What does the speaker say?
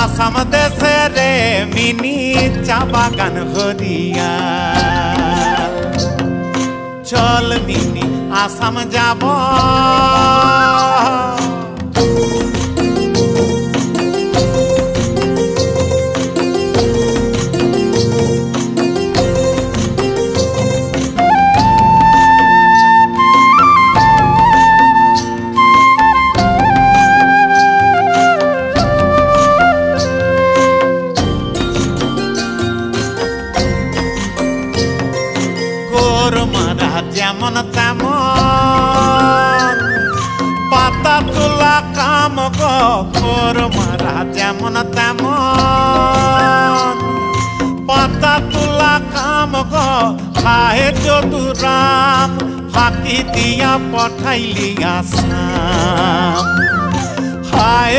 আসাম দেশে রে মিনি চা বাগান হরিয়া চল মিনি আসাম যাব যেমন তেমন পাতা তোলা কাম গোর মারা যেমন তেমন পাতা তোলা কাম গো হায় যদুরাম ফাঁকি দিয়া পঠাইলি আসাম হায়